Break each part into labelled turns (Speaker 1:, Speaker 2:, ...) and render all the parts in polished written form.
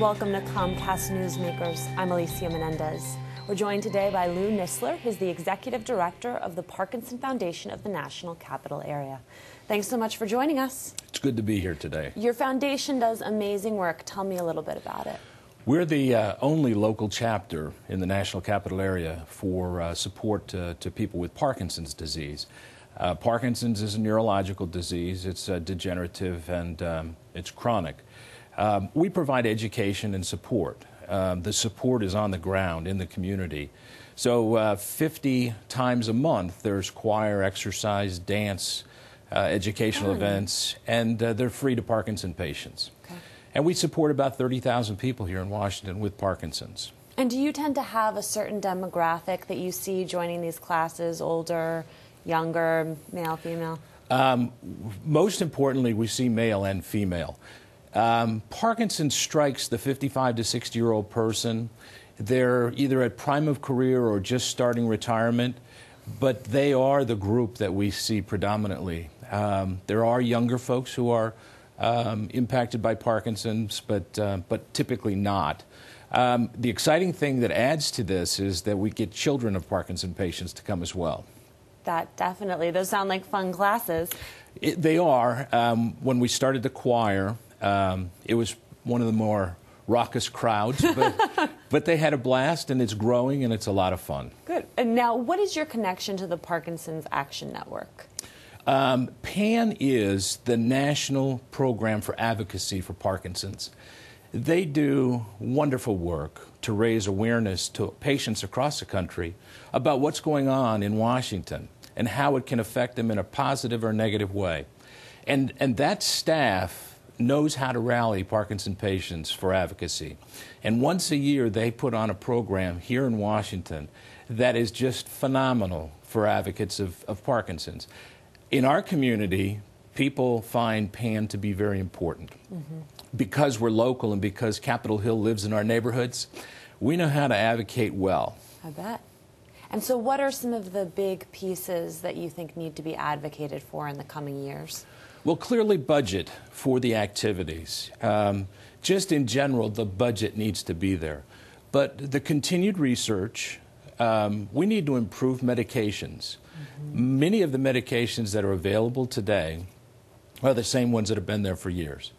Speaker 1: Welcome to Comcast Newsmakers. I'm Alicia Menendez. We're joined today by Lou Nistler, who's the Executive Director of the Parkinson Foundation of the National Capital Area. Thanks so much for joining us.
Speaker 2: It's good to be here today.
Speaker 1: Your foundation does amazing work. Tell me a little bit about it.
Speaker 2: We're the only local chapter in the National Capital Area for support to people with Parkinson's disease. Parkinson's is a neurological disease. It's degenerative and it's chronic. We provide education and support. The support is on the ground in the community. So 50 times a month there's choir, exercise, dance, educational events, and they're free to Parkinson patients. Okay. And we support about 30,000 people here in Washington with Parkinson's.
Speaker 1: And do you tend to have a certain demographic that you see joining these classes, older, younger, male, female?
Speaker 2: Most importantly, we see male and female. Parkinson's strikes the 55 to 60-year-old person. They're either at prime of career or just starting retirement, but they are the group that we see predominantly. There are younger folks who are impacted by Parkinson's, but typically not. The exciting thing that adds to this is that we get children of Parkinson patients to come as well.
Speaker 1: That definitely. Those sound like fun classes.
Speaker 2: They are. When we started the choir, it was one of the more raucous crowds, but they had a blast, and it's growing, and it's a lot of fun.
Speaker 1: Good. And now, what is your connection to the Parkinson's Action Network?
Speaker 2: PAN is the National Program for Advocacy for Parkinson's. They do wonderful work to raise awareness to patients across the country about what's going on in Washington and how it can affect them in a positive or negative way. And that staff knows how to rally Parkinson patients for advocacy. And once a year, they put on a program here in Washington that is just phenomenal for advocates of Parkinson's. In our community, people find PAN to be very important. Because we're local and because Capitol Hill lives in our neighborhoods, we know how to advocate well.
Speaker 1: I bet. And so what are some of the big pieces that you think need to be advocated for in the coming years?
Speaker 2: Well, clearly budget for the activities. Just in general, the budget needs to be there. But the continued research, we need to improve medications. Many of the medications that are available today are the same ones that have been there for years.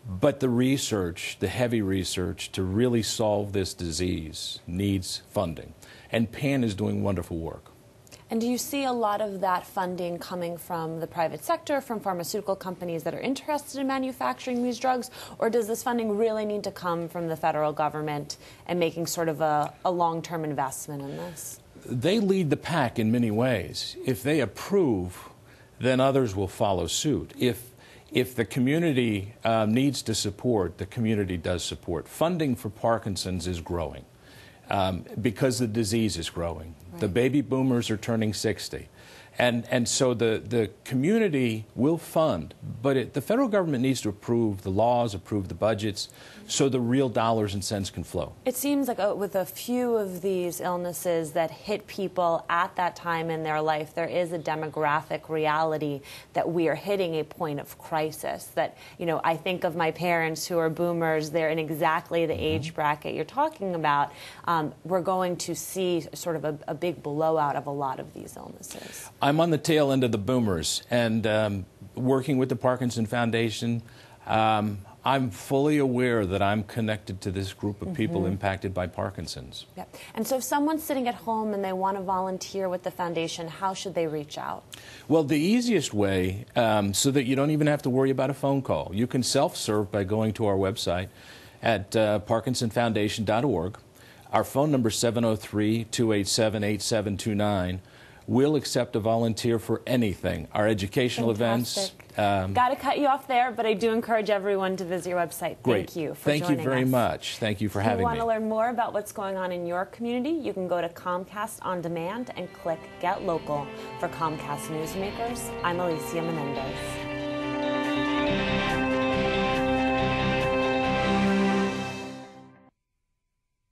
Speaker 2: But the research, the heavy research to really solve this disease needs funding. And PAN is doing wonderful work.
Speaker 1: And do you see a lot of that funding coming from the private sector, from pharmaceutical companies that are interested in manufacturing these drugs, or does this funding really need to come from the federal government and making sort of a long-term investment in this?
Speaker 2: They lead the pack in many ways. If they approve, then others will follow suit. If the community needs to support, the community does support. Funding for Parkinson's is growing because the disease is growing. Right. The baby boomers are turning 60. And so the community will fund, but the federal government needs to approve the laws, approve the budgets, so the real dollars and cents can flow.
Speaker 1: It seems like with a few of these illnesses that hit people at that time in their life, there is a demographic reality that we are hitting a point of crisis. That, you know, I think of my parents who are boomers, they're in exactly the age bracket you're talking about. We're going to see sort of a big blowout of a lot of these illnesses.
Speaker 2: I'm on the tail end of the boomers, and working with the Parkinson Foundation, I'm fully aware that I'm connected to this group of people impacted by Parkinson's.
Speaker 1: Yep. And so if someone's sitting at home and they want to volunteer with the foundation, how should they reach out? Well,
Speaker 2: the easiest way, so that you don't even have to worry about a phone call, you can self-serve by going to our website at parkinsonfoundation.org. Our phone number is 703-287-8729. We'll accept a volunteer for anything. Our educational events.
Speaker 1: Got to cut you off there, but I do encourage everyone to visit your website.
Speaker 2: Great.
Speaker 1: Thank you for joining us.
Speaker 2: Thank you very much. Thank you for having me.
Speaker 1: If you want to learn more about what's going on in your community, you can go to Comcast On Demand and click Get Local. For Comcast Newsmakers, I'm Alicia Menendez.